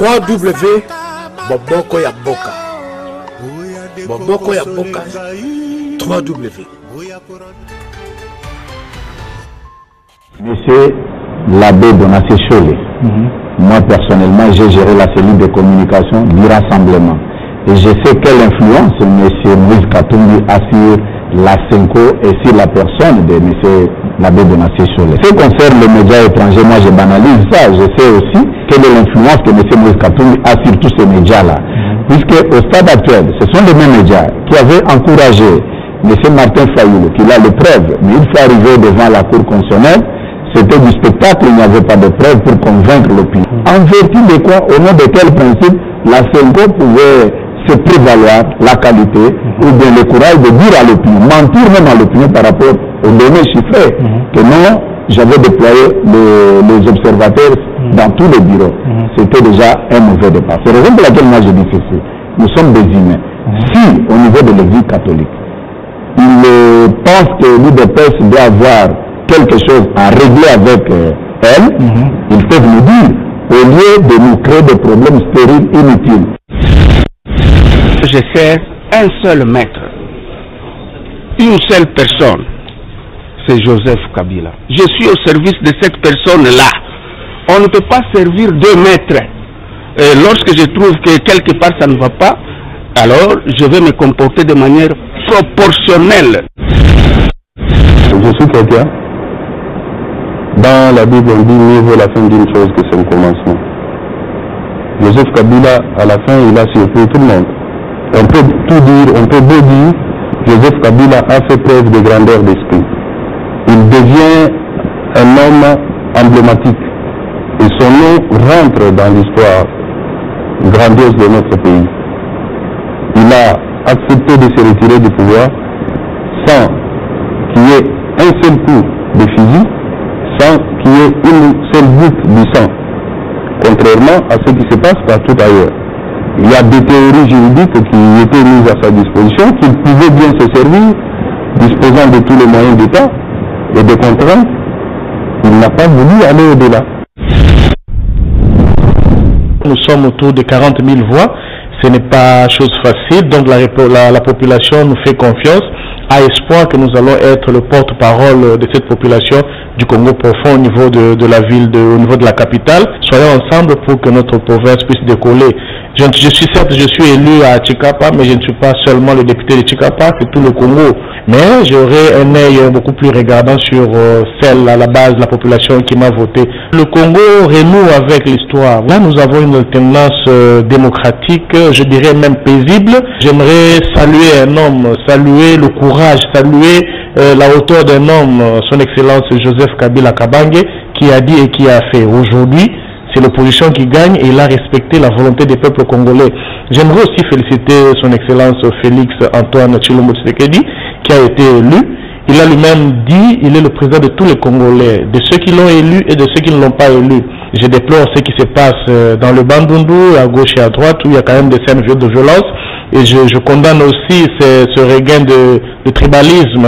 3W Boboko ya Boka. Boboko ya Boka 3W. Monsieur l'abbé Bonassé Cholé, moi personnellement j'ai géré la cellule de communication du rassemblement. Et je sais quelle influence M. Moïse Katumbi a sur la Senko et sur la personne de M. l'abbé Bonassé Cholé. Ce qui concerne les médias étrangers, moi je banalise ça. Je sais aussi quelle est l'influence que M. Moïse Katumbi a sur tous ces médias-là. Puisque au stade actuel, ce sont les mêmes médias qui avaient encouragé M. Martin Fayulu, qui a les preuves, mais une fois arrivé devant la Cour constitutionnelle, c'était du spectacle, il n'y avait pas de preuves pour convaincre l'opinion. En vertu de quoi, au nom de quel principe, la Senko pouvait se prévaloir la qualité ou bien le courage de dire à l'opinion, mentir même à l'opinion par rapport aux données chiffrées, que non, j'avais déployé les observateurs dans tous les bureaux. C'était déjà un mauvais départ. C'est la raison pour laquelle moi je dis ceci. Nous sommes des humains. Si, au niveau de l'Église catholique, ils pensent que l'UDPS doit avoir quelque chose à régler avec elle, ils peuvent nous dire, au lieu de nous créer des problèmes stériles inutiles. Je sers un seul maître, une seule personne, c'est Joseph Kabila. Je suis au service de cette personne-là. On ne peut pas servir deux maîtres. Et lorsque je trouve que quelque part ça ne va pas, alors je vais me comporter de manière proportionnelle. Je suis chrétien. Dans la Bible, on dit mieux vaut la fin d'une chose que son commencement. Joseph Kabila, à la fin, il a surpris tout le monde. On peut tout dire, on peut beau dire, Joseph Kabila a fait preuve de grandeur d'esprit. Il devient un homme emblématique. Et son nom rentre dans l'histoire grandiose de notre pays. Il a accepté de se retirer du pouvoir sans qu'il y ait un seul coup de fusil, sans qu'il y ait une seule goutte de sang, contrairement à ce qui se passe partout ailleurs. Il y a des théories juridiques qui étaient mises à sa disposition, qu'il pouvait bien se servir, disposant de tous les moyens d'État et de contraintes. Il n'a pas voulu aller au-delà. Nous sommes autour de 40 000 voix. Ce n'est pas chose facile, donc la population nous fait confiance, a espoir que nous allons être le porte-parole de cette population du Congo profond au niveau de la ville, au niveau de la capitale. Soyons ensemble pour que notre province puisse décoller. Je suis certes, je suis élu à Tchikapa, mais je ne suis pas seulement le député de Tchikapa, c'est tout le Congo. Mais j'aurai un œil beaucoup plus regardant sur celle à la base de la population qui m'a voté. Le Congo renoue avec l'histoire. Là, nous avons une alternance démocratique, je dirais même paisible. J'aimerais saluer un homme, saluer le courage, saluer la hauteur d'un homme, son Excellence Joseph Kabila Kabange, qui a dit et qui a fait. Aujourd'hui, c'est l'opposition qui gagne et il a respecté la volonté des peuples congolais. J'aimerais aussi féliciter son Excellence Félix Antoine Tshilombo Tshisekedi, qui a été élu. Il a lui-même dit il est le président de tous les Congolais, de ceux qui l'ont élu et de ceux qui ne l'ont pas élu. Je déplore ce qui se passe dans le Bandundu, à gauche et à droite, où il y a quand même des scènes de violence. Et je condamne aussi ce regain de tribalisme,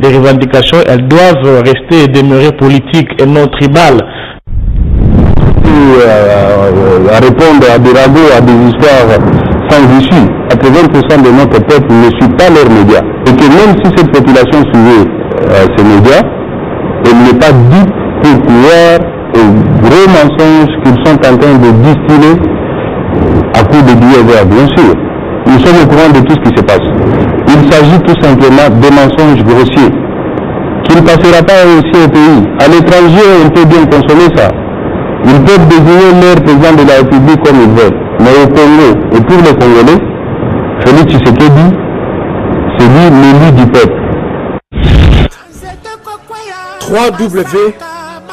des revendications. Elles doivent rester et demeurer politiques et non tribales. À répondre à des ragots, à des histoires sans issue. 80% de notre peuple ne suit pas leurs médias. Et que même si cette population suivait ces médias, elle n'est pas dite pour pouvoir aux gros mensonges qu'ils sont en train de distiller à coup de billets verts, bien sûr. Nous sommes au courant de tout ce qui se passe. Il s'agit tout simplement de mensonges grossiers qui ne passera pas aussi au pays. À l'étranger, on peut bien consommer ça. Ils peuvent désigner leur président de la République comme ils veulent. Mais au Congo, et pour les Congolais, Félix Tshisekedi, c'est lui l'élu du peuple. 3W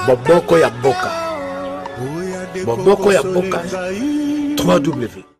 Boboko ya Boka. Boboko ya Boka 3W.